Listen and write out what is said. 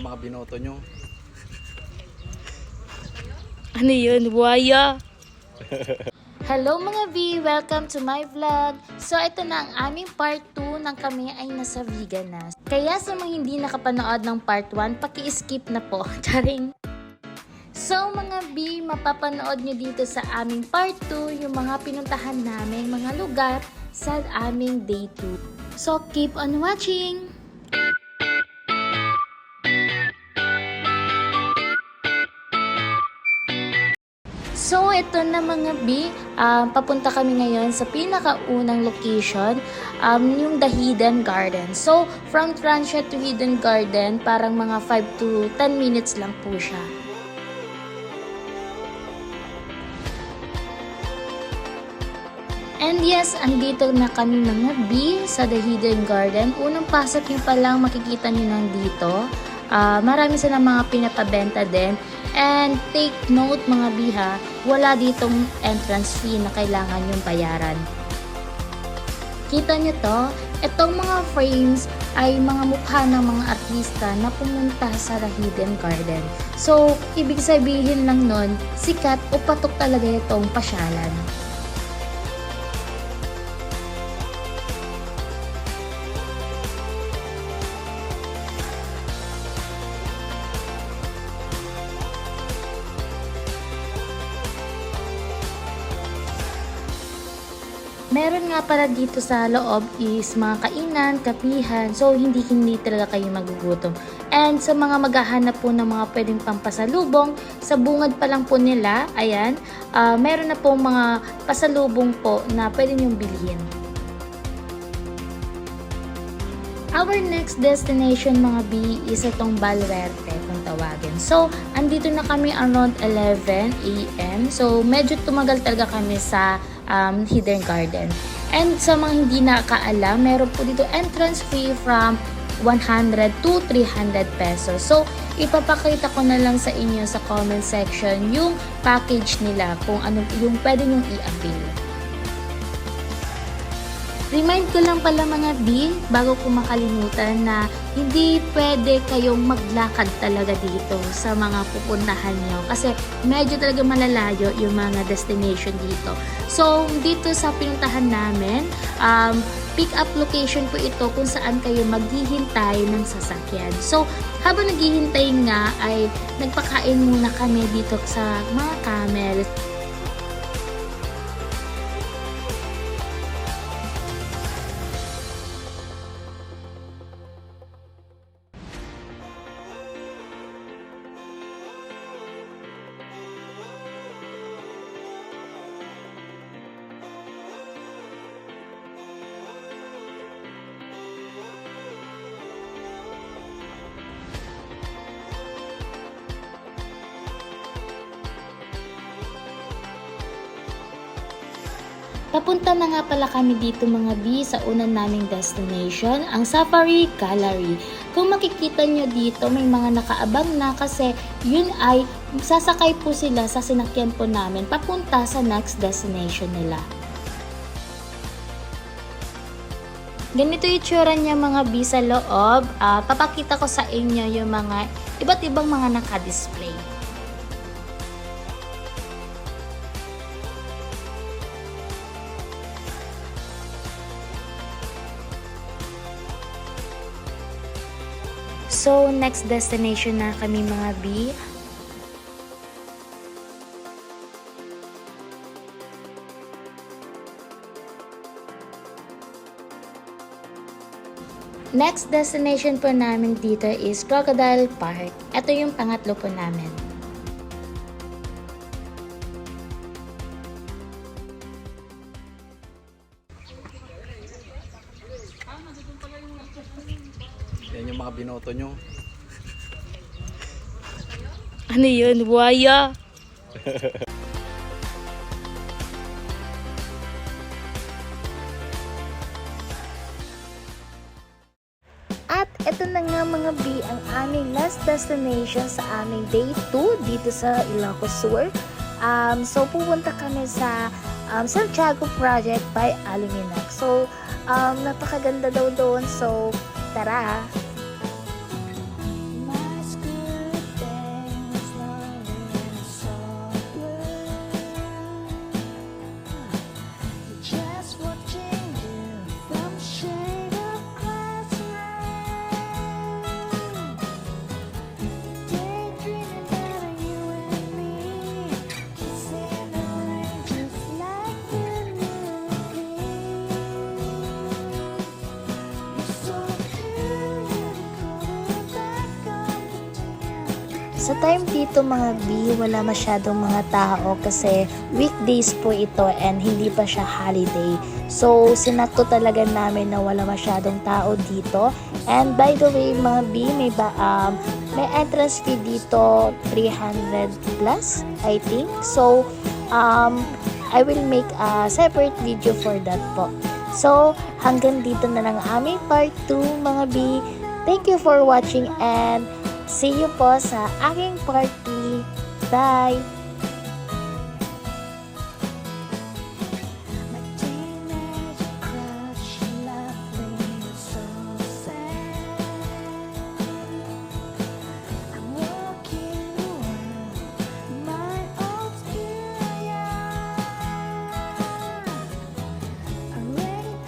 yung mga binoto nyo. Ano yun? Buhaya? Hello mga V! Welcome to my vlog! So ito na ang aming part 2 nang kami ay nasa vegan na. Kaya sa mga hindi nakapanood ng part 1, paki-skip na po. Charing! So mga B, mapapanood nyo dito sa aming part 2 yung mga pinuntahan namin mga lugar sa aming day 2. So keep on watching! So, ito na mga B, papunta kami ngayon sa pinakaunang location, yung The Hidden Garden. So, from Francia to Hidden Garden, parang mga 5 to 10 minutes lang po siya. And yes, andito na kami mga B sa The Hidden Garden. Unang pasok nyo pa lang makikita nyo nang dito. Marami silang mga pinapabenta din. And take note mga biha, wala ditong entrance fee na kailangan yung bayaran. Kita nyo to? Itong mga frames ay mga mukha ng mga artista na pumunta sa The Hidden Garden. So, ibig sabihin lang nun, sikat o patok talaga itong pasyalan. Meron nga pala dito sa loob is mga kainan, kapihan, so hindi talaga kayo magugutom. And sa mga maghahanap po ng mga pwedeng pampasalubong, sa bungad pa lang po nila, ayan, meron na po mga pasalubong po na pwede nyong bilhin. Our next destination mga B is itong Balverte kung tawagin. So, andito na kami around 11 AM. So, medyo tumagal talaga kami sa Hidden Garden. And sa mga hindi nakakaalam, meron po dito entrance fee from 100 to 300 pesos. So, ipapakita ko na lang sa inyo sa comment section yung package nila kung ano yung pwede nyong i-avail. Remind ko lang pala mga B, bago ko makalimutan na hindi pwede kayong maglakad talaga dito sa mga pupuntahan nyo kasi medyo talaga malalayo yung mga destination dito. So, dito sa pinuntahan namin, pick up location po ito kung saan kayo maghihintay ng sasakyan. So, habang naghihintay nga ay nagpakain muna kami dito sa mga camel. Papunta na nga pala kami dito mga B sa unang naming destination, ang Safari Gallery. Kung makikita nyo dito, may mga nakaabang na kasi yun ay sasakay po sila sa sinakyan po namin papunta sa next destination nila. Ganito yung tsura niya mga B sa loob. Papakita ko sa inyo yung mga iba't ibang mga naka-display. So, next destination na kami mga B. Next destination po namin dito is Crocodile Park. Ito yung pangatlo po namin. Yan yung mga binoto nyo. Ano yun? Buhaya? At ito na nga mga B ang aming last destination sa aming day 2 dito sa Ilocos Sur. So pupunta kami sa Santiago Project by Aluminac. So napakaganda daw doon. So tara! Sa time dito mga B, wala masyadong mga tao kasi weekdays po ito and hindi pa siya holiday. So, sinakto talaga namin na wala masyadong tao dito. And by the way mga B, may entrance fee dito 300 plus, I think. So, I will make a separate video for that po. So, hanggang dito na lang aming part 2 mga B. Thank you for watching and see you po sa aking part 3. Bye!